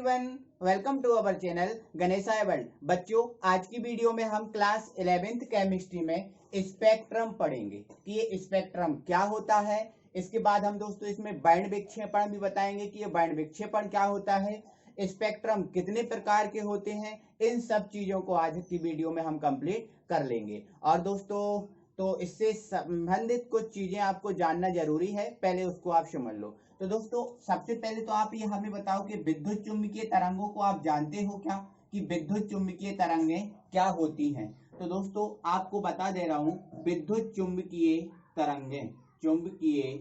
Everyone, welcome to our channel Ganeshaya world. बच्चों, आज की वीडियो में हम क्लास 11th केमिस्ट्री में स्पेक्ट्रम पढ़ेंगे कि ये स्पेक्ट्रम क्या होता है। इसके बाद हम दोस्तों इसमें बैंड विक्षेपण भी बताएंगे कि ये बैंड विक्षेपण क्या होता है, स्पेक्ट्रम कितने प्रकार के होते हैं। इन सब चीजों को आज की वीडियो में हम कंप्लीट कर लेंगे। और दोस्तों तो इससे संबंधित कुछ चीजें आपको जानना जरूरी है, पहले उसको आप समझ लो। तो दोस्तों सबसे पहले तो आप ये हमें बताओ कि विद्युत चुम्बकीय तरंगों को आप जानते हो क्या, कि विद्युत चुम्बकीय तरंगें क्या होती हैं। तो दोस्तों आपको बता दे रहा हूं, विद्युत चुम्बकीय तरंगें, चुंबकीय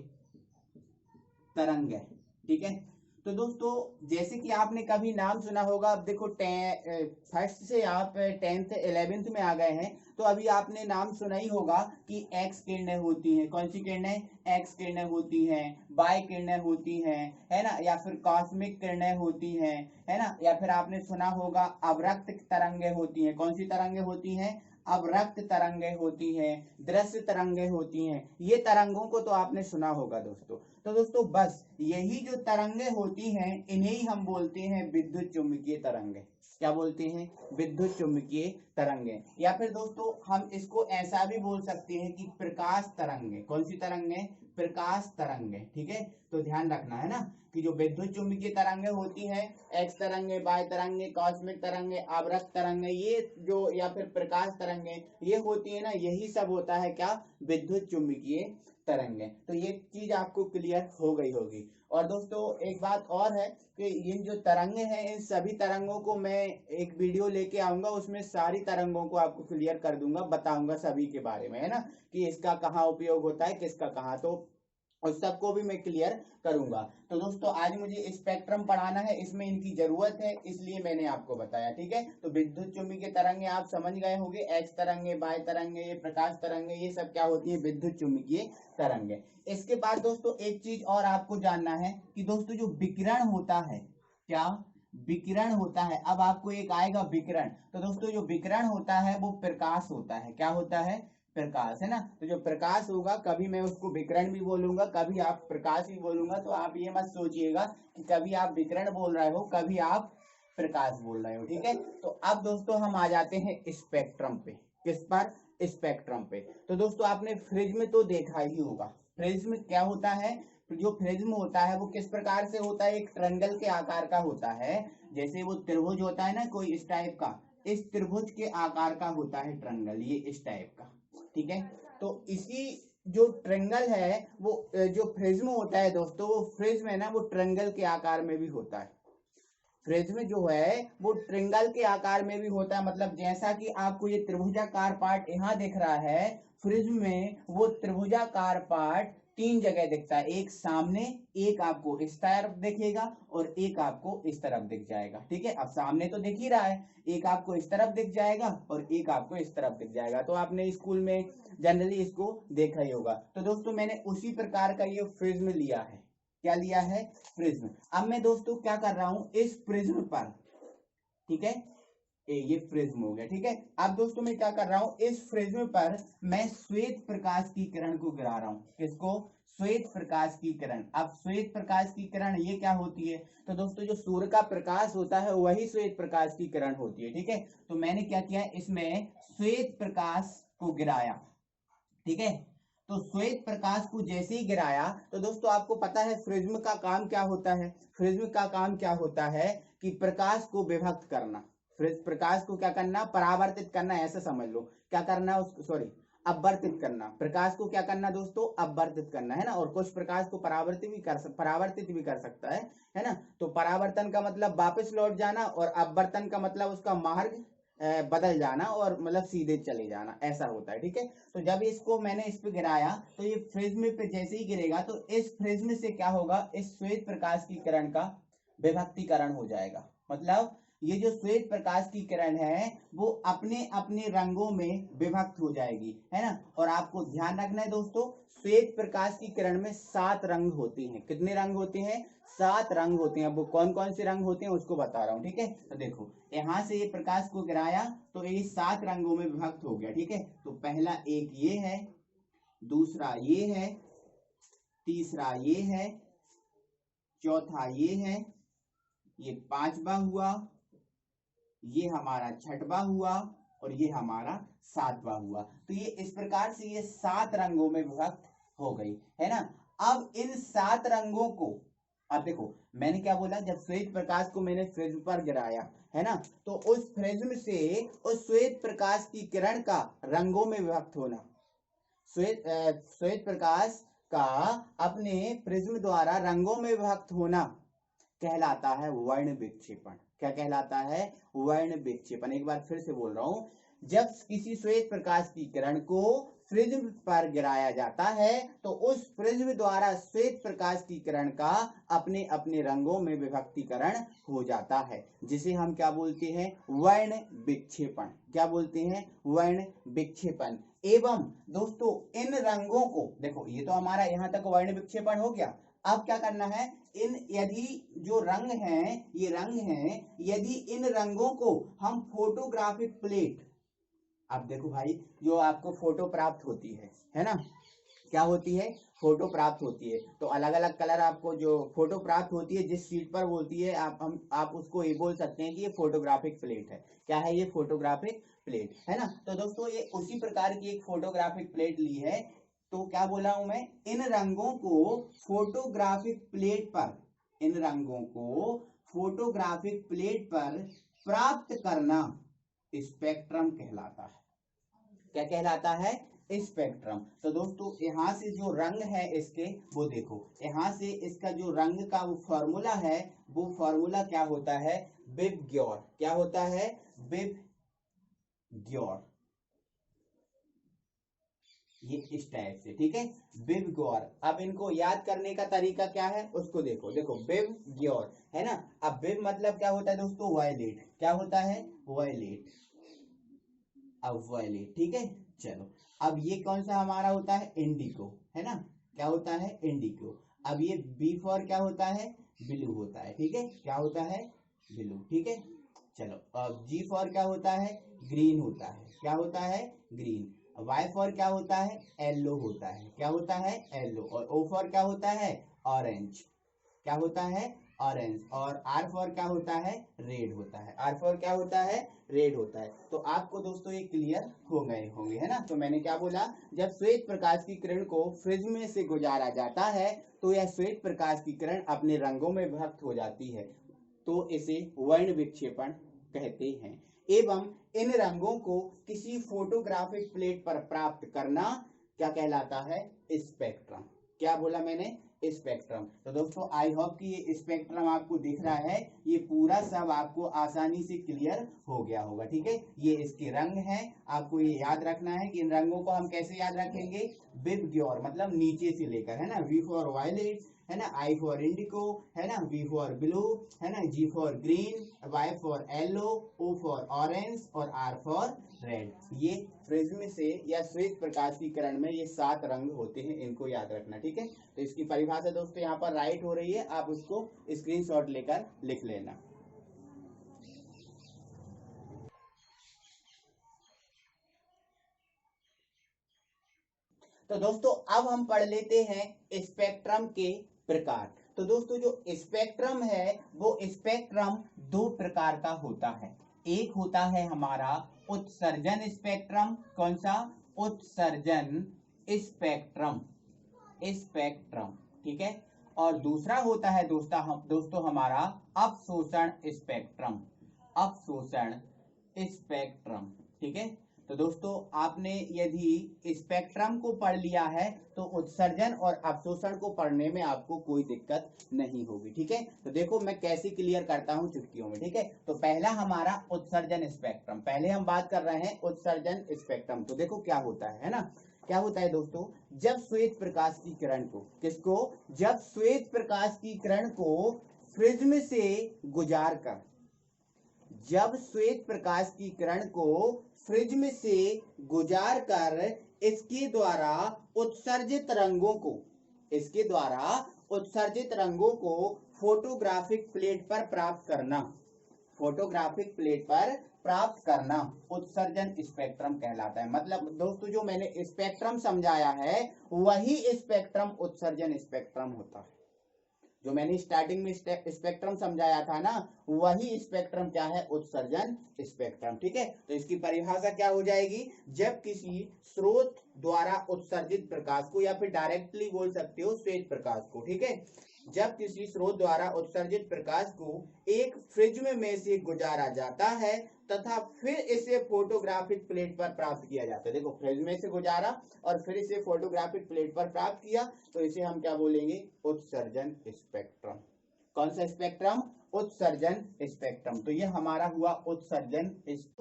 तरंगें, ठीक है। तो दोस्तों जैसे कि आपने कभी नाम सुना होगा, अब देखो फर्स्ट से आप 10th 11th में आ गए हैं, तो अभी आपने नाम सुना ही होगा कि एक्स किरणें होती हैं। कौन सी किरणें? एक्स किरणें होती हैं, वाई किरणें होती हैं, है ना, या फिर कॉस्मिक किरणें होती हैं, है ना, या फिर आपने सुना होगा अवरक्त तरंगें होती हैं। कौन सी तरंगें होती हैं? अवरक्त तरंगें होती हैं, दृश्य तरंगें होती हैं। ये तरंगों को तो आपने सुना होगा दोस्तों। तो दोस्तों बस यही जो तरंगें होती हैं इन्हें ही हम बोलते हैं विद्युत चुम्बकीय तरंगें। क्या बोलते हैं? विद्युत चुम्बकीय तरंगें। या फिर दोस्तों हम इसको ऐसा भी बोल सकते हैं कि प्रकाश तरंगें। कौन सी तरंगें? प्रकाश तरंगें, ठीक है। तो ध्यान रखना है ना कि जो विद्युत चुम्बकीय तरंगें होती हैं, एक्स तरंगें, वाई तरंगें, कॉस्मिक तरंगें, अवरक्त तरंगें, ये जो या फिर प्रकाश तरंगें ये होती है ना, यही सब होता है क्या? विद्युत चुम्बकीय तरंगें। तो ये चीज आपको क्लियर हो गई होगी। और दोस्तों एक बात और है कि ये जो तरंगे हैं, इन सभी तरंगों को मैं एक वीडियो लेके आऊंगा, उसमें सारी तरंगों को आपको क्लियर कर दूंगा, बताऊंगा सभी के बारे में, है ना, कि इसका कहाँ उपयोग होता है, किसका कहाँ, तो उस सबको भी मैं क्लियर करूंगा। तो दोस्तों आज मुझे स्पेक्ट्रम पढ़ाना है, इसमें इनकी जरूरत है, इसलिए मैंने आपको बताया, ठीक है। तो विद्युत चुम्बकीय तरंगे आप समझ गए होंगे, एक्स तरंगे, वाई तरंगे, ये प्रकाश तरंगे, ये सब क्या होती है? विद्युत चुम्बकीय तरंगे। इसके बाद दोस्तों एक चीज और आपको जानना है कि दोस्तों जो विकिरण होता है, क्या विकिरण होता है, अब आपको एक आएगा विकिरण। तो दोस्तों जो विकिरण होता है वो प्रकाश होता है। क्या होता है? प्रकाश, है ना। तो जो प्रकाश होगा, कभी मैं उसको विकिरण भी बोलूंगा, कभी आप प्रकाश भी बोलूंगा, तो आप ये मत सोचिएगा कि कभी आप विकिरण बोल रहे हो, कभी आप प्रकाश बोल रहे हो, ठीक है। तो अब दोस्तों हम आ जाते हैं स्पेक्ट्रम पे। किस पर? स्पेक्ट्रम पे। तो दोस्तों आपने प्रिज्म तो देखा ही होगा। प्रिज्म क्या होता है? जो प्रिज्म होता है वो किस प्रकार से होता है? एक ट्रायंगल के आकार का होता है। जैसे वो त्रिभुज होता है ना कोई इस टाइप का, इस त्रिभुज के आकार का होता है ट्रायंगल, ये इस टाइप का, ठीक है। तो इसी जो ट्रायंगल है वो जो प्रिज्म होता है दोस्तों, वो प्रिज्म है ना, वो ट्रायंगल के आकार में भी होता है। प्रिज्म जो है वो ट्रायंगल के आकार में भी होता है। मतलब जैसा कि आपको ये त्रिभुजाकार पार्ट यहाँ दिख रहा है, प्रिज्म में वो त्रिभुजाकार पार्ट तीन जगह दिखता है। एक सामने, एक आपको इस तरफ दिखेगा और एक आपको इस तरफ दिख जाएगा, ठीक है। अब सामने तो दिख ही रहा है, एक आपको इस तरफ दिख जाएगा और एक आपको इस तरफ दिख जाएगा। तो आपने स्कूल में जनरली इसको देखा ही होगा। तो दोस्तों मैंने उसी प्रकार का ये प्रिज्म लिया है। क्या लिया है? प्रिज्म। अब मैं दोस्तों क्या कर रहा हूं, इस प्रिज्म पर, ठीक है, ये प्रिज्म हो गया, ठीक है। अब दोस्तों मैं क्या कर रहा हूं, इस प्रिज्म पर मैं श्वेत प्रकाश की किरण को गिरा रहा हूं। किसको? श्वेत प्रकाश की किरण। अब श्वेत प्रकाश की किरण ये क्या होती है? तो दोस्तों जो सूर्य का प्रकाश होता है वही श्वेत प्रकाश की किरण होती है, ठीक है। तो मैंने क्या किया, इसमें श्वेत प्रकाश को गिराया, ठीक है। तो श्वेत प्रकाश को जैसे ही गिराया, तो दोस्तों आपको पता है प्रिज्म का काम क्या होता है? प्रिज्म का काम क्या होता है कि प्रकाश को विभक्त करना। प्रकाश को क्या करना? परावर्तित करना, ऐसा समझ लो। क्या करना उसको, सॉरी, अपवर्तित करना। प्रकाश को क्या करना दोस्तों? अपवर्तित करना, है ना। और कुछ प्रकाश को परावर्तित भी कर सकता है ना। तो परावर्तन का मतलब वापस लौट जाना, और अपवर्तन का मतलब उसका मार्ग बदल जाना, और मतलब सीधे चले जाना, ऐसा होता है, ठीक है। तो जब इसको मैंने इस पे गिराया, तो ये प्रिज्म पे जैसे ही गिरेगा, तो इस प्रिज्म से क्या होगा, इस श्वेत प्रकाश की किरण का विभक्तीकरण हो जाएगा। मतलब ये जो श्वेत प्रकाश की किरण है वो अपने अपने रंगों में विभक्त हो जाएगी, है ना। और आपको ध्यान रखना है दोस्तों, श्वेत प्रकाश की किरण में 7 रंग होते हैं। कितने रंग होते हैं? 7 रंग होते हैं। वो कौन कौन से रंग होते हैं उसको बता रहा हूं, ठीक है। तो देखो यहां से ये प्रकाश को गिराया तो ये 7 रंगों में विभक्त हो गया, ठीक है। तो पहला एक ये है, दूसरा ये है, तीसरा ये है, चौथा ये है, ये पांचवा हुआ, ये हमारा छठवां हुआ और ये हमारा सातवां हुआ। तो ये इस प्रकार से ये 7 रंगों में विभक्त हो गई है ना। अब इन 7 रंगों को, अब देखो मैंने क्या बोला, जब श्वेत प्रकाश को मैंने प्रिज्म पर गिराया है ना, तो उस प्रिज्म से उस श्वेत प्रकाश की किरण का रंगों में विभक्त होना, श्वेत प्रकाश का अपने प्रिज्म द्वारा रंगों में विभक्त होना कहलाता है वर्ण विक्षेपण। क्या कहलाता है? वर्ण विक्षेपण। एक बार फिर से बोल रहा हूं, जब किसी श्वेत प्रकाश की किरण को प्रिज्म पर गिराया जाता है तो उस प्रिज्म द्वारा श्वेत प्रकाश की किरण का अपने अपने रंगों में विभक्तीकरण हो जाता है, जिसे हम क्या बोलते हैं? वर्ण विक्षेपण। क्या बोलते हैं? वर्ण विक्षेपण। एवं दोस्तों इन रंगों को देखो, ये तो हमारा यहां तक वर्ण विक्षेपण हो गया। अब क्या करना है, यदि जो रंग हैं, ये रंग हैं, यदि इन रंगों को हम फोटोग्राफिक प्लेट, अब देखो भाई, जो आपको फोटो प्राप्त होती है ना, क्या होती है? फोटो प्राप्त होती है। तो अलग अलग कलर आपको जो फोटो प्राप्त होती है, जिस शीट पर होती है, आप उसको ये बोल सकते हैं कि ये फोटोग्राफिक प्लेट है। क्या है ये? फोटोग्राफिक प्लेट है ना। तो दोस्तों ये उसी प्रकार की एक फोटोग्राफिक प्लेट ली है। तो क्या बोला हूं मैं? इन रंगों को फोटोग्राफिक प्लेट पर, इन रंगों को फोटोग्राफिक प्लेट पर प्राप्त करना स्पेक्ट्रम कहलाता है। क्या कहलाता है? स्पेक्ट्रम। तो दोस्तों यहां से जो रंग है इसके, वो देखो, यहां से इसका जो रंग का वो फॉर्मूला है, वो फॉर्मूला क्या होता है? विबग्योर। क्या होता है? विबग्योर। ये इस टाइप से, ठीक है, विबग्योर। अब इनको याद करने का तरीका क्या है उसको देखो। देखो विबग्योर है ना। अब विब मतलब क्या होता है दोस्तों? वायलेट। क्या होता है? वायलेट। अब वायलेट, ठीक है। चलो, अब ये कौन सा हमारा होता है? इंडिगो, है ना। क्या होता है? इंडिगो। अब ये बी फॉर क्या होता है? ब्लू होता है, ठीक है। क्या होता है? ब्लू, ठीक है। चलो, अब जी फॉर क्या होता है? ग्रीन होता है। क्या होता है? ग्रीन। वाई फॉर क्या होता है? येलो होता है। क्या होता है? येलो। और ओ फॉर क्या होता है? ऑरेंज। क्या होता है? ऑरेंज। और आर फॉर क्या होता है? रेड होता है। आर फॉर क्या होता है? रेड होता है। तो आपको दोस्तों ये क्लियर हो गए होंगे, है ना। तो मैंने क्या बोला, जब श्वेत प्रकाश की किरण को प्रिज्म में से गुजारा जाता है तो यह श्वेत प्रकाश की किरण अपने रंगों में विभक्त हो जाती है, तो इसे वर्ण विक्षेपण कहते हैं। एवं इन रंगों को किसी फोटोग्राफिक प्लेट पर प्राप्त करना क्या कहलाता है? स्पेक्ट्रम। क्या बोला मैंने? स्पेक्ट्रम। तो दोस्तों आई होप कि ये स्पेक्ट्रम आपको दिख रहा है, ये पूरा सब आपको आसानी से क्लियर हो गया होगा, ठीक है। ये इसके रंग हैं, आपको ये याद रखना है कि इन रंगों को हम कैसे याद रखेंगे? विबग्योर, मतलब नीचे से लेकर, है ना। वी फॉर वायलेट, है ना। आई फॉर इंडिको, है ना। वी फॉर ब्लू, है ना। G for green, Y for yellow, O for orange और आर फॉर रेड। ये प्रिज्म से या श्वेत प्रकाश की किरण में ये 7 रंग होते हैं, इनको याद रखना, ठीक है। तो इसकी परिभाषा दोस्तों यहाँ पर राइट हो रही है, आप उसको स्क्रीनशॉट लेकर लिख लेना। तो दोस्तों अब हम पढ़ लेते हैं स्पेक्ट्रम के प्रकार। तो दोस्तों जो स्पेक्ट्रम है वो स्पेक्ट्रम 2 प्रकार का होता है। एक होता है हमारा उत्सर्जन स्पेक्ट्रम। कौन सा? उत्सर्जन स्पेक्ट्रम, स्पेक्ट्रम, ठीक है। और दूसरा होता है दोस्तों हमारा अवशोषण स्पेक्ट्रम, अवशोषण स्पेक्ट्रम, ठीक है। तो दोस्तों आपने यदि स्पेक्ट्रम को पढ़ लिया है तो उत्सर्जन और अवशोषण को पढ़ने में आपको कोई दिक्कत नहीं होगी, ठीक है। तो देखो मैं कैसे क्लियर करता हूं चुटकियों में, ठीक है। तो पहला हमारा उत्सर्जन स्पेक्ट्रम, पहले हम बात कर रहे हैं उत्सर्जन स्पेक्ट्रम। तो देखो क्या होता है ना। क्या होता है दोस्तों, जब श्वेत प्रकाश की किरण को, किसको? जब श्वेत प्रकाश की किरण को प्रिज्म से गुजार कर, जब श्वेत प्रकाश की किरण को प्रिज्म से गुजार कर इसके द्वारा उत्सर्जित रंगों को, इसके द्वारा उत्सर्जित रंगों को फोटोग्राफिक प्लेट पर प्राप्त करना, फोटोग्राफिक प्लेट पर प्राप्त करना उत्सर्जन स्पेक्ट्रम कहलाता है। मतलब दोस्तों जो मैंने स्पेक्ट्रम समझाया है वही स्पेक्ट्रम उत्सर्जन स्पेक्ट्रम होता है। जो मैंने स्टार्टिंग में स्पेक्ट्रम समझाया था ना, वही स्पेक्ट्रम क्या है, उत्सर्जन स्पेक्ट्रम। ठीक है, तो इसकी परिभाषा क्या हो जाएगी, जब किसी स्रोत द्वारा उत्सर्जित प्रकाश को, या फिर डायरेक्टली बोल सकते हो श्वेत प्रकाश को, ठीक है, जब किसी स्रोत द्वारा उत्सर्जित प्रकाश को एक प्रिज्म में से गुजारा जाता है तथा फिर इसे फोटोग्राफिक प्लेट पर प्राप्त किया जाता है। देखो, प्रिज्म में से गुजारा और फिर इसे फोटोग्राफिक प्लेट पर प्राप्त किया, तो इसे हम क्या बोलेंगे, उत्सर्जन स्पेक्ट्रम। कौन सा स्पेक्ट्रम, उत्सर्जन स्पेक्ट्रम। तो ये हमारा हुआ उत्सर्जन,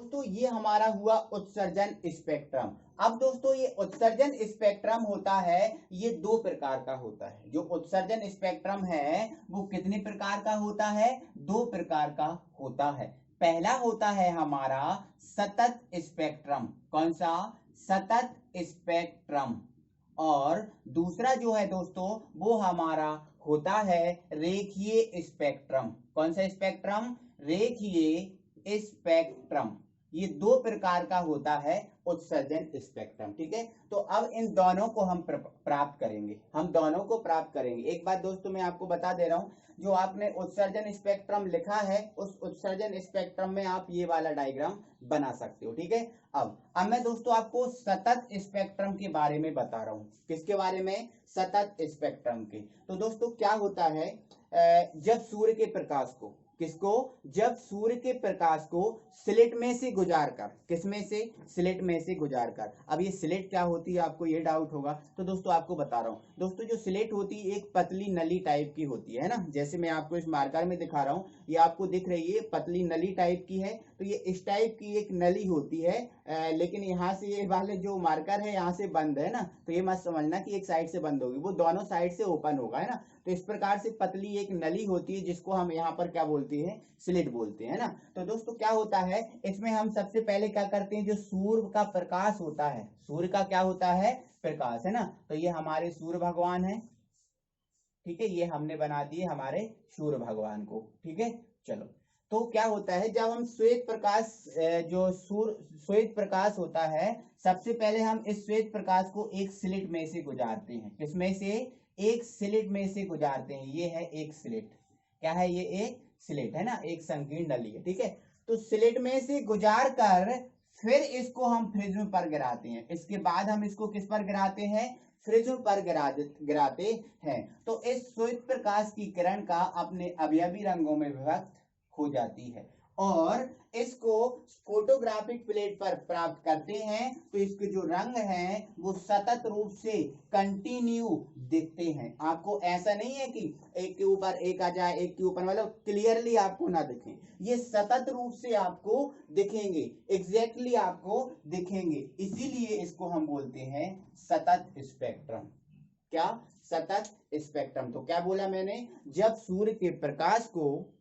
तो ये हमारा हुआ उत्सर्जन स्पेक्ट्रम। अब दोस्तों ये उत्सर्जन स्पेक्ट्रम होता है, ये दो प्रकार का होता है। जो उत्सर्जन स्पेक्ट्रम है वो कितने प्रकार का होता है, दो प्रकार का होता है। पहला होता है हमारा सतत स्पेक्ट्रम। कौन सा, सतत स्पेक्ट्रम। और दूसरा जो है दोस्तों वो हमारा होता है रेखीय स्पेक्ट्रम। कौन सा स्पेक्ट्रम, रेखीय स्पेक्ट्रम। ये दो प्रकार का होता है उत्सर्जन स्पेक्ट्रम। ठीक है, तो अब इन दोनों को हम प्राप्त करेंगे, हम दोनों को प्राप्त करेंगे। एक बात दोस्तों मैं आपको बता दे रहा हूं, जो आपने उत्सर्जन स्पेक्ट्रम लिखा है उस उत्सर्जन स्पेक्ट्रम में आप ये वाला डायग्राम बना सकते हो। ठीक है, अब मैं दोस्तों आपको सतत स्पेक्ट्रम के बारे में बता रहा हूं। किसके बारे में, सतत स्पेक्ट्रम के। तो दोस्तों क्या होता है, जब सूर्य के प्रकाश को, किसको, जब सूर्य के प्रकाश को स्लिट में से गुजार कर, किसमें से, स्लिट में से गुजार कर। अब ये स्लिट क्या होती है, आपको ये डाउट होगा, तो दोस्तों आपको बता रहा हूं। दोस्तों जो स्लिट होती है एक पतली नली टाइप की होती है ना, जैसे मैं आपको इस मार्कर में दिखा रहा हूं, ये आपको दिख रही है पतली नली टाइप की है। तो ये इस टाइप की एक नली होती है, लेकिन यहाँ से ये वाले जो मार्कर है यहाँ से बंद है ना, तो ये मत समझना कि एक साइड से बंद होगी, वो दोनों साइड से ओपन होगा, है ना। तो इस प्रकार से पतली एक नली होती है जिसको हम यहाँ पर क्या बोलते हैं, स्लिट बोलते हैं ना। तो दोस्तों क्या होता है, इसमें हम सबसे पहले क्या करते हैं, जो सूर्य का प्रकाश होता है, सूर्य का क्या होता है, प्रकाश, है ना। तो ये हमारे सूर्य भगवान है, ठीक है, ये हमने बना दिए हमारे सूर्य भगवान को। ठीक है, चलो, तो क्या होता है, जब हम श्वेत प्रकाश, जो श्वेत प्रकाश होता है, सबसे पहले हम इस श्वेत प्रकाश को एक स्लिट में से गुजारते हैं। किसमें से, एक स्लिट में से गुजारते हैं। ये है एक स्लिट, क्या है, ये एक स्लिट है ना, एक संकीर्ण नली है। ठीक है, तो स्लिट में से गुजार कर फिर इसको हम प्रिज्म पर गिराते हैं। इसके बाद हम इसको किस पर गिराते हैं, प्रिज्म पर गिराते हैं। तो इस श्वेत प्रकाश की किरण का अपने अवयवी रंगों में विभक्त हो जाती है और इसको फोटोग्राफिक प्लेट पर प्राप्त करते हैं। तो इसके जो रंग हैं वो सतत रूप से कंटिन्यू दिखते हैं। आपको ऐसा नहीं है कि एक के ऊपर एक आ जाए, एक के ऊपर, मतलब क्लियरली आपको ना दिखे, ये सतत रूप से आपको दिखेंगे, एग्जैक्टली आपको दिखेंगे। इसीलिए इसको हम बोलते हैं सतत स्पेक्ट्रम। क्या, सतत स्पेक्ट्रम। तो क्या बोला मैंने, जब सूर्य के प्रकाश को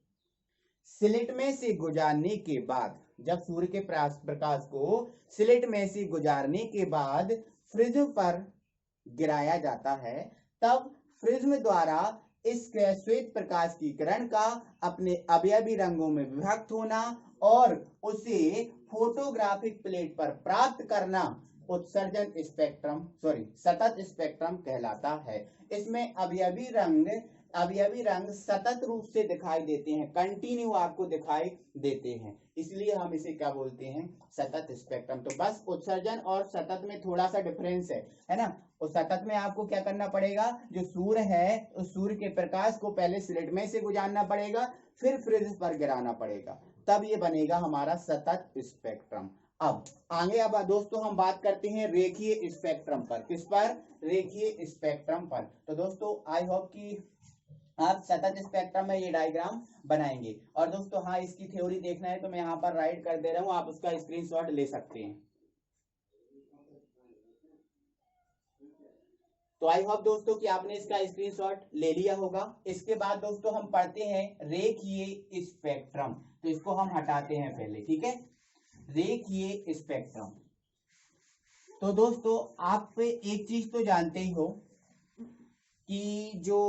स्लिट में से गुजारने के बाद, जब सूर्य के प्रकाश को स्लिट में से गुजारने के बाद प्रिज्म पर गिराया जाता है, तब प्रिज्म द्वारा इस श्वेत प्रकाश की किरण का अपने अवयवी रंगों में विभक्त होना और उसे फोटोग्राफिक प्लेट पर प्राप्त करना उत्सर्जन स्पेक्ट्रम, सतत स्पेक्ट्रम कहलाता है। इसमें अवयवी रंग सतत रूप से दिखाई देते हैं, कंटिन्यू आपको दिखाई देते हैं, इसलिए हम इसे क्या बोलते हैं, सतत स्पेक्ट्रम। तो बस उत्सर्जन और सतत में थोड़ा सा डिफरेंस है ना। और सतत में आपको क्या करना पड़ेगा, जो सूर्य है उस सूर्य के प्रकाश को पहले स्लिट में से गुजारना पड़ेगा, फिर प्रिज्म पर गिराना पड़ेगा, तब ये बनेगा हमारा सतत स्पेक्ट्रम। अब आगे, अब दोस्तों हम बात करते हैं रेखीय स्पेक्ट्रम पर। किस पर, रेखीय स्पेक्ट्रम पर। तो दोस्तों आई होप कि आप सतत स्पेक्ट्रम में ये डायग्राम बनाएंगे। और दोस्तों हाँ, इसकी थ्योरी देखना है तो मैं यहाँ पर राइट कर दे रहा हूँ, आप उसका स्क्रीनशॉट ले सकते हैं। तो आई होप दोस्तों कि आपने इसका स्क्रीनशॉट ले लिया होगा। इसके बाद दोस्तों हम पढ़ते हैं रेखीय स्पेक्ट्रम। तो इसको हम हटाते हैं पहले, ठीक है, रेखीय स्पेक्ट्रम। तो दोस्तों आप एक चीज तो जानते ही हो कि जो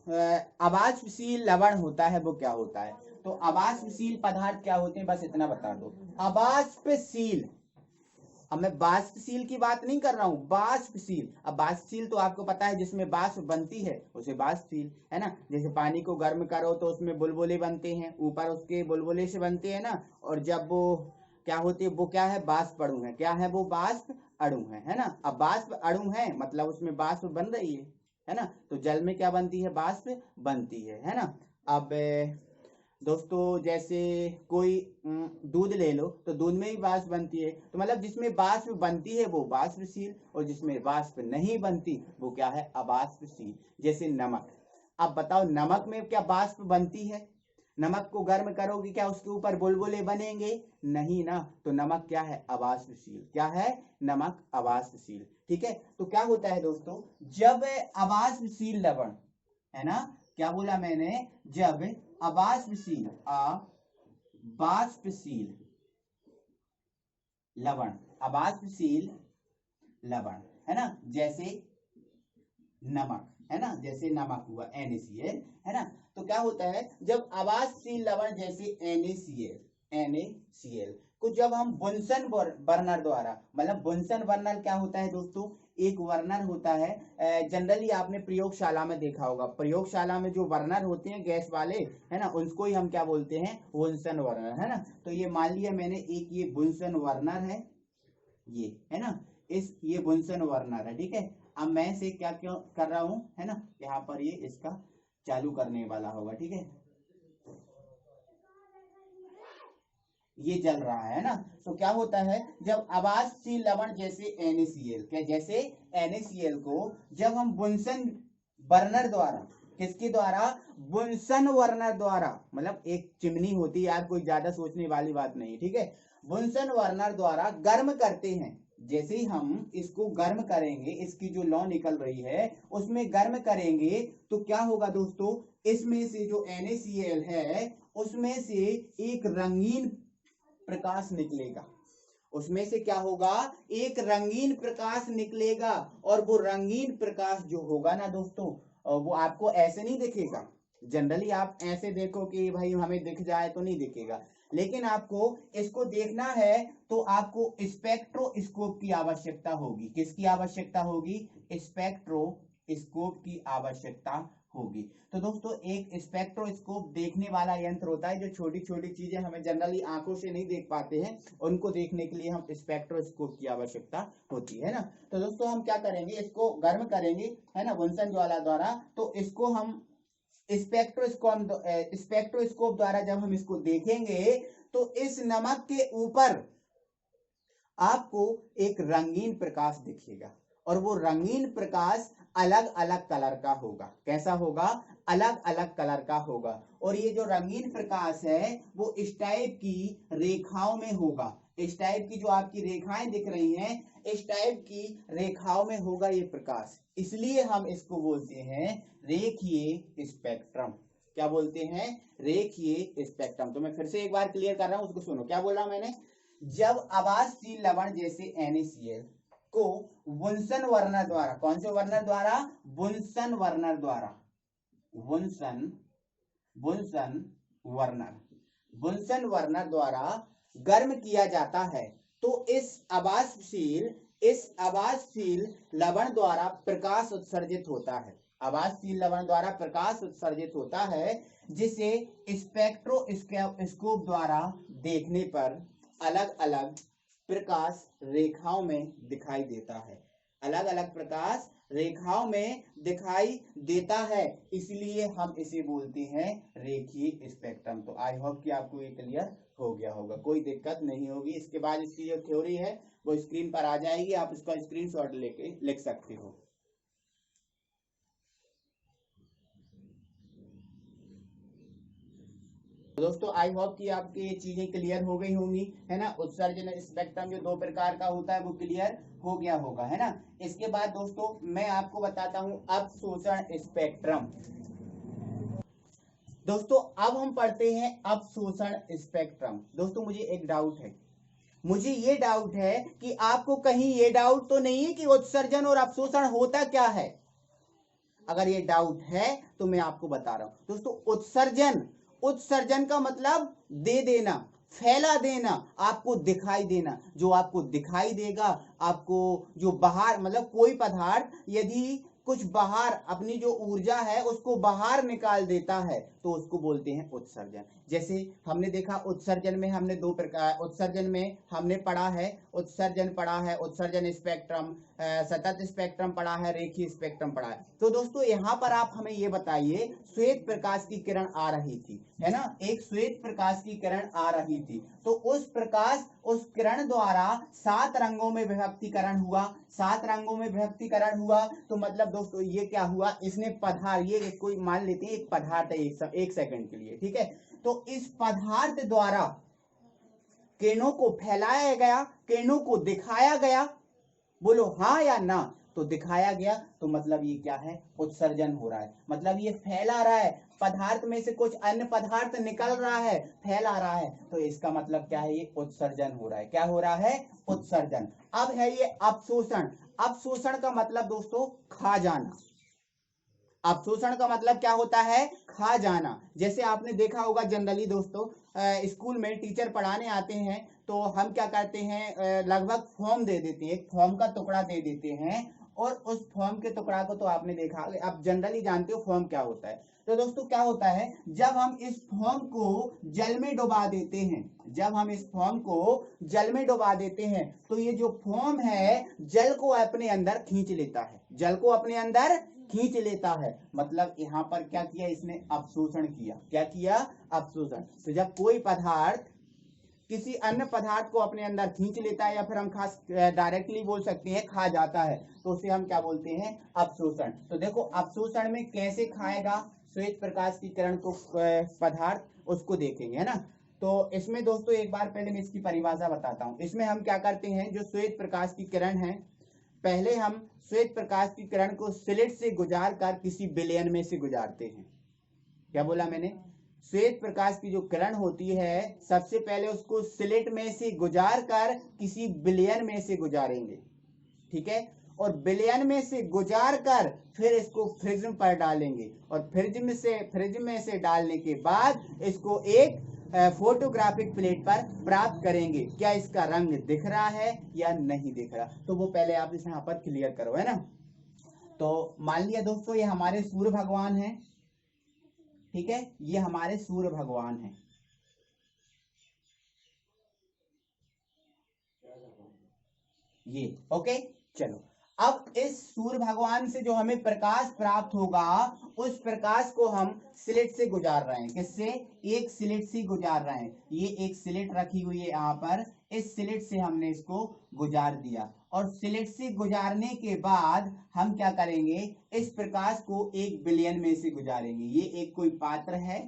अवाष्पशील लवण होता है वो क्या होता है। तो अवाष्पशील पदार्थ क्या होते हैं, बस इतना बता दो। अवाष्पशील अब मैं बाष्पशील की बात नहीं कर रहा हूं, बाष्पशील। अब बाष्पशील तो आपको पता है जिसमें बाष्प बनती है उसे बाष्पशील, है ना। जैसे पानी को गर्म करो तो उसमें बुलबुले बनते हैं, ऊपर उसके बुलबुले से बनते हैं ना, और जब वो क्या होती है, वो क्या है, बाष्प अणु है। क्या है वो, बाष्प अणु है ना। अब बाष्प अणु है मतलब उसमें बाष्प बन रही है ना। तो जल में क्या बनती है, बाष्प बनती है ना। अब दोस्तों जैसे कोई दूध ले लो तो दूध में भी वाष्प बनती है, तो मतलब जिसमें वाष्प बनती है वो वाष्पशील, और जिसमें वाष्प नहीं बनती वो क्या है, अवाष्पशील। जैसे नमक। अब बताओ नमक में क्या वाष्प बनती है, नमक को गर्म करोगे क्या उसके ऊपर बुलबुले बनेंगे, नहीं ना। तो नमक क्या है, अवाष्पशील। क्या है, नमक अवाष्पशील। ठीक है। तो क्या होता है दोस्तों, जब अवाष्पशील लवण, है ना, क्या बोला मैंने, जब अवाष्पशील अवाष्पशील लवण, अवाष्पशील लवण, है ना, जैसे नमक, है ना, जैसे नमक हुआ NaCl, है ना। तो क्या होता है, जब अवाष्पशील लवण जैसे NaCl को जब हम बुनसन बर्नर द्वारा, मतलब बुनसन बर्नर क्या होता है दोस्तों, एक बर्नर होता है, जनरली आपने प्रयोगशाला में देखा होगा, प्रयोगशाला में जो बर्नर होते हैं गैस वाले, है ना, उनको ही हम क्या बोलते हैं, बुनसन बर्नर, है ना। तो ये मान लिया मैंने एक ये बुनसन बर्नर है, ये है ना, ये बुनसन बर्नर है। ठीक है। अब मैं इसे क्या क्यों कर रहा हूं, है ना, यहाँ पर ये इसका चालू करने वाला होगा। ठीक है, ये जल रहा है ना। तो क्या होता है, जब अवाष्पशील लवण जैसे NaCl, क्या जैसे NaCl को जब हम बुनसन बर्नर द्वारा, किसके द्वारा, बुनसन बर्नर द्वारा, मतलब एक चिमनी होती है यार, कोई ज्यादा सोचने वाली बात नहीं। ठीक है, बुनसन बर्नर द्वारा गर्म करते हैं, जैसे ही हम इसको गर्म करेंगे, इसकी जो लौ निकल रही है उसमें गर्म करेंगे, तो क्या होगा दोस्तों, इसमें से जो NaCl है उसमें से एक रंगीन प्रकाश निकलेगा, उसमें से क्या होगा, एक रंगीन प्रकाश निकलेगा। और वो रंगीन प्रकाश जो होगा ना दोस्तों, वो आपको ऐसे नहीं दिखेगा। जनरली आप ऐसे देखो कि भाई हमें दिख जाए, तो नहीं दिखेगा, लेकिन आपको इसको देखना है तो आपको स्पेक्ट्रोस्कोप की आवश्यकता होगी। किसकी आवश्यकता होगी, स्पेक्ट्रोस्कोप की आवश्यकता होगी। तो दोस्तों एक स्पेक्ट्रोस्कोप देखने वाला यंत्र होता है, जो छोटी छोटी चीजें हमें जनरली आंखों से नहीं देख पाते हैं, उनको देखने के लिए हम स्पेक्ट्रोस्कोप की आवश्यकता होती है ना। तो दोस्तों हम क्या करेंगे, इसको गर्म करेंगे, है ना, बुनसन ज्वाला द्वारा। तो इसको हम स्पेक्ट्रोस्कोप द्वारा जब हम इसको देखेंगे, तो इस नमक के ऊपर आपको एक रंगीन प्रकाश दिखेगा, और वो रंगीन प्रकाश अलग अलग कलर का होगा। कैसा होगा, अलग अलग कलर का होगा। और ये जो रंगीन प्रकाश है वो इस टाइप की रेखाओं में होगा, इस टाइप की जो आपकी रेखाएं दिख रही हैं, इस टाइप की रेखाओं में होगा ये प्रकाश। इसलिए हम इसको बोलते हैं रेखीय स्पेक्ट्रम। क्या बोलते हैं, रेखीय स्पेक्ट्रम। तो मैं फिर से एक बार क्लियर कर रहा हूं, उसको सुनो। क्या बोला मैंने, जब अवाष्पशील लवण जैसे NaCl को बुनसन वर्नर द्वारा, कौन से वर्नर द्वारा, बुनसन वर्नर द्वारा, बुनसन वर्नर द्वारा गर्म किया जाता है, तो इस अवाष्पशील लवण द्वारा प्रकाश उत्सर्जित होता है, अवाष्पशील लवण द्वारा प्रकाश उत्सर्जित होता है, जिसे स्पेक्ट्रोस्कोप द्वारा देखने पर अलग अलग प्रकाश रेखाओं में दिखाई देता है, अलग अलग प्रकाश रेखाओं में दिखाई देता है, इसलिए हम इसे बोलते हैं रेखीय स्पेक्ट्रम। तो आई होप कि आपको ये क्लियर हो गया होगा, कोई दिक्कत नहीं होगी। इसके बाद इसकी जो थ्योरी है वो स्क्रीन पर आ जाएगी, आप इसका स्क्रीनशॉट लेके लिख सकते हो। दोस्तों आई होप कि आपकी ये चीजें क्लियर हो गई होंगी, है ना। उत्सर्जन स्पेक्ट्रम जो 2 प्रकार का होता है वो क्लियर हो गया होगा, है ना। इसके बाद दोस्तों मैं आपको बताता हूं अवशोषण स्पेक्ट्रम। दोस्तों अब हम पढ़ते हैं अवशोषण स्पेक्ट्रम। दोस्तों मुझे एक डाउट है, मुझे ये डाउट है कि आपको कहीं ये डाउट तो नहीं है कि उत्सर्जन और अवशोषण होता क्या है। अगर ये डाउट है तो मैं आपको बता रहा हूं दोस्तों, उत्सर्जन का मतलब दे देना, फैला देना, आपको दिखाई देना, जो आपको दिखाई देगा, आपको जो बाहर मतलब कोई पदार्थ यदि कुछ बाहर अपनी जो ऊर्जा है उसको बाहर निकाल देता है तो उसको बोलते हैं उत्सर्जन। जैसे हमने देखा उत्सर्जन में हमने दो प्रकार, उत्सर्जन में हमने पढ़ा है, उत्सर्जन पढ़ा है, उत्सर्जन स्पेक्ट्रम, सतत स्पेक्ट्रम पढ़ा है, रेखीय स्पेक्ट्रम पढ़ा है। तो दोस्तों यहाँ पर आप हमें ये बताइए, श्वेत प्रकाश की किरण आ रही थी, है ना, एक श्वेत प्रकाश की किरण आ रही थी, तो उस प्रकाश उस किरण द्वारा 7 रंगों में विभक्तिकरण हुआ, 7 रंगों में विभक्तिकरण हुआ। तो मतलब दोस्तों ये क्या हुआ, इसने पदार्थ, ये कोई मान लेते हैं एक पदार्थ है, एक सेकंड के लिए, ठीक है, तो इस पदार्थ द्वारा किरणों को फैलाया गया, किरणों को दिखाया गया, बोलो हाँ या ना, तो दिखाया गया, तो मतलब ये क्या है, उत्सर्जन हो रहा है, मतलब ये फैला रहा है, पदार्थ में से कुछ अन्य पदार्थ निकल रहा है, फैला रहा है, तो इसका मतलब क्या है, ये उत्सर्जन हो रहा है। क्या हो रहा है, उत्सर्जन। अब है ये अवशोषण। अवशोषण का मतलब दोस्तों खा जाना। अवशोषण का मतलब क्या होता है, खा जाना। जैसे आपने देखा होगा जनरली दोस्तों, स्कूल में टीचर पढ़ाने आते हैं तो हम क्या करते हैं, लगभग फॉर्म दे देते हैं, एक फॉर्म का टुकड़ा दे देते हैं, और उस फॉर्म के टुकड़ा को तो आपने देखा, आप जनरली जानते हो फॉर्म क्या होता है। तो दोस्तों क्या होता है, जब हम इस फॉर्म को जल में डुबा देते हैं, जब हम इस फॉर्म को जल में डुबा देते हैं, तो ये जो फॉर्म है जल को अपने अंदर खींच लेता है, जल को अपने अंदर खींच लेता है। मतलब यहाँ पर क्या किया, इसने अवशोषण किया। क्या किया, अवशोषण। तो जब कोई पदार्थ किसी अन्य पदार्थ को अपने अंदर खींच लेता है, या फिर हम खास डायरेक्टली बोल सकते हैं खा जाता है, तो उसे हम क्या बोलते हैं, अवशोषण। तो देखो अवशोषण में कैसे खाएगा श्वेत प्रकाश की किरण को पदार्थ, उसको देखेंगे, है ना। तो इसमें दोस्तों एक बार पहले मैं इसकी परिभाषा बताता हूं। इसमें हम क्या करते हैं, जो श्वेत प्रकाश की किरण है, पहले हम श्वेत प्रकाश की किरण को स्लिट से गुजार कर किसी विलयन में से गुजारते हैं। क्या बोला मैंने, श्वेत प्रकाश की जो किरण होती है सबसे पहले उसको स्लिट में से गुजार कर किसी विलयन में से गुजारेंगे, ठीक है, और विलयन में से गुजार कर फिर इसको प्रिज्म पर डालेंगे, और प्रिज्म में से डालने के बाद इसको एक फोटोग्राफिक प्लेट पर प्राप्त करेंगे। क्या इसका रंग दिख रहा है या नहीं दिख रहा, तो वो पहले आप इस यहाँ पर क्लियर करो, है ना। तो मान लिया दोस्तों ये हमारे सूर्य भगवान है, ठीक है, ये हमारे सूर्य भगवान है, ये ओके। चलो अब इस सूर्य भगवान से जो हमें प्रकाश प्राप्त होगा, उस प्रकाश को हम स्लिट से गुजार रहे हैं। किससे, एक स्लिट से गुजार रहे हैं। ये एक स्लिट रखी हुई है यहाँ पर, इस स्लिट से हमने इसको गुजार दिया, और स्लिट से गुजारने के बाद हम क्या करेंगे, इस प्रकाश को एक विलयन में से गुजारेंगे। ये एक कोई पात्र है,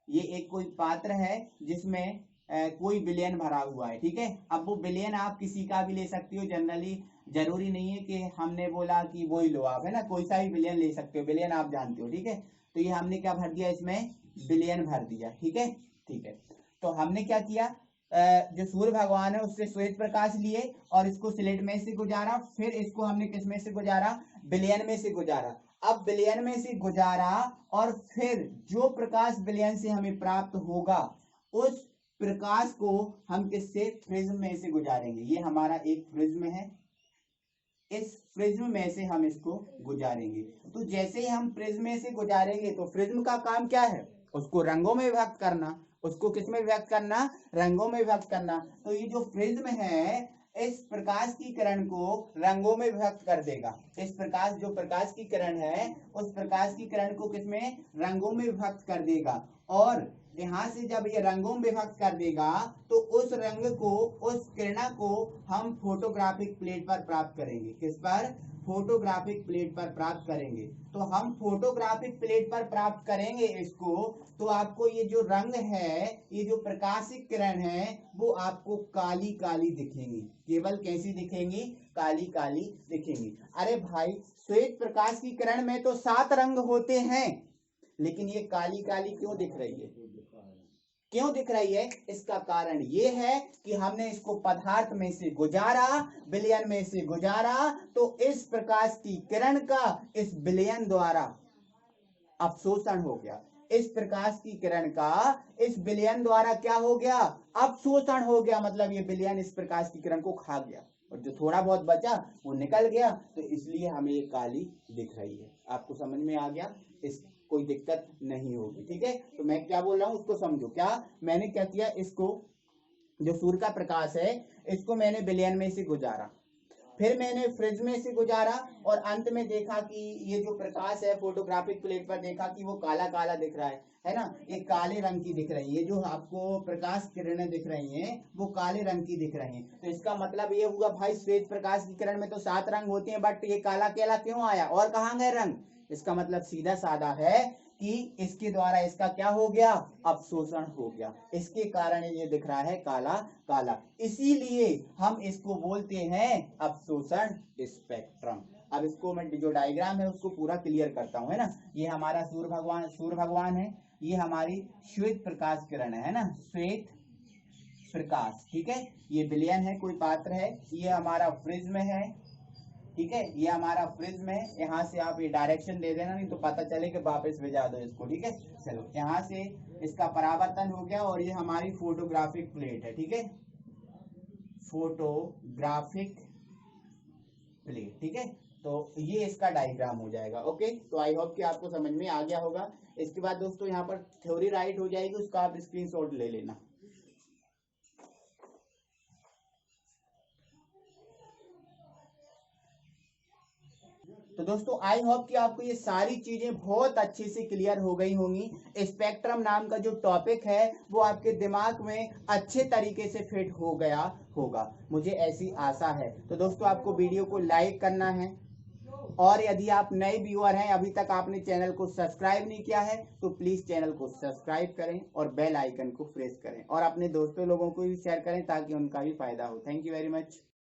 ये एक कोई पात्र है जिसमें कोई विलयन भरा हुआ है, ठीक है। अब वो विलयन आप किसी का भी ले सकते हो, जनरली जरूरी नहीं है कि हमने बोला कि वो ही लो आप, है ना, कोई सा भी विलयन ले सकते हो, विलयन आप जानते हो, ठीक है। तो ये हमने क्या भर दिया, इसमें विलयन भर दिया, ठीक है, ठीक है। तो हमने क्या किया, जो सूर्य भगवान है उससे श्वेत प्रकाश लिए और इसको स्लेट में से गुजारा, फिर इसको हमने किस में से गुजारा, विलयन में से गुजारा। अब विलयन में से गुजारा और फिर जो प्रकाश विलयन से हमें प्राप्त होगा, उस प्रकाश को हम किससे, प्रिज्म में से गुजारेंगे। ये हमारा एक प्रिज्म है, इस प्रिज्म में से हम इसको गुजारेंगे। तो जैसे ही हम प्रिज्म में से गुजारेंगे, तो प्रिज्म का काम क्या है, उसको रंगों में विभक्त करना। उसको किस में विभक्त करना, रंगों में विभक्त करना। तो ये जो प्रिज्म है इस प्रकाश की किरण को रंगों में विभक्त कर देगा। इस प्रकाश, जो प्रकाश की किरण है उस प्रकाश की किरण को किसमें, रंगों में विभक्त कर देगा। और यहां से जब ये रंगों में विभक्त कर देगा, तो उस रंग को, उस किरण को हम फोटोग्राफिक प्लेट पर प्राप्त करेंगे। किस पर, फोटोग्राफिक प्लेट पर प्राप्त करेंगे। तो हम फोटोग्राफिक प्लेट पर प्राप्त करेंगे इसको, तो आपको ये जो रंग है, ये जो प्रकाशिक किरण है, वो आपको काली काली दिखेंगी। केवल कैसी दिखेंगी, काली काली दिखेंगी। अरे भाई, श्वेत प्रकाश की किरण में तो 7 रंग होते हैं, लेकिन ये काली काली क्यों दिख रही है, क्यों दिख रही है, इसका कारण ये है कि हमने इसको पदार्थ में से गुजारा, विलयन में से गुजारा, तो इस प्रकाश की किरण का इस विलयन द्वारा अवशोषण हो गया। इस प्रकाश की किरण का इस विलयन द्वारा क्या हो गया, अवशोषण हो गया, मतलब ये विलयन इस प्रकाश की किरण को खा गया और जो थोड़ा बहुत बचा वो निकल गया, तो इसलिए हमें ये काली दिख रही है। आपको समझ में आ गया, इस कोई दिक्कत नहीं होगी, ठीक है। तो मैं क्या बोल रहा हूं उसको समझो। क्या मैंने क्या किया, इसको जो सूर्य का प्रकाश है इसको मैंने विलयन में से गुजारा, फिर मैंने फ्रिज में से गुजारा और अंत में देखा कि ये जो प्रकाश है फोटोग्राफिक प्लेट पर देखा कि वो काला काला दिख रहा है ना, ये काले रंग की दिख रही है, जो आपको प्रकाश किरणें दिख रही हैं वो काले रंग की दिख रही हैं। तो इसका मतलब ये हुआ भाई श्वेत प्रकाश की किरण में तो 7 रंग होते हैं, बट ये काला केला क्यों आया और कहाँ गए रंग? इसका मतलब सीधा साधा है कि इसके द्वारा इसका क्या हो गया, अवशोषण हो गया, इसके कारण ये दिख रहा है काला काला, इसीलिए हम इसको बोलते हैं अवशोषण स्पेक्ट्रम। अब इसको मैं जो डायग्राम है उसको पूरा क्लियर करता हूं, है ना। ये हमारा सूर्य भगवान है, ये हमारी श्वेत प्रकाश किरण है ना, श्वेत प्रकाश, ठीक है। ये विलयन है, कोई पात्र है, ये हमारा प्रिज्म है, ठीक है। ये हमारा प्रिज्म है, यहाँ से आप ये डायरेक्शन दे देना नहीं तो पता चले कि वापस भेजा दो इसको, ठीक है। चलो यहाँ से इसका परावर्तन हो गया और ये हमारी फोटोग्राफिक प्लेट है, ठीक है, फोटोग्राफिक प्लेट, ठीक है। तो ये इसका डायग्राम हो जाएगा। ओके, तो आई होप कि आपको समझ में आ गया होगा। इसके बाद दोस्तों यहाँ पर थ्योरी राइट हो जाएगी, उसका आप स्क्रीनशॉट ले लेना। तो दोस्तों आई होप कि आपको ये सारी चीजें बहुत अच्छे से क्लियर हो गई होंगी। स्पेक्ट्रम नाम का जो टॉपिक है वो आपके दिमाग में अच्छे तरीके से फिट हो गया होगा, मुझे ऐसी आशा है। तो दोस्तों आपको वीडियो को लाइक करना है और यदि आप नए व्यूअर हैं, अभी तक आपने चैनल को सब्सक्राइब नहीं किया है तो प्लीज चैनल को सब्सक्राइब करें और बेल आइकन को प्रेस करें और अपने दोस्तों लोगों को भी शेयर करें ताकि उनका भी फायदा हो। Thank you very much.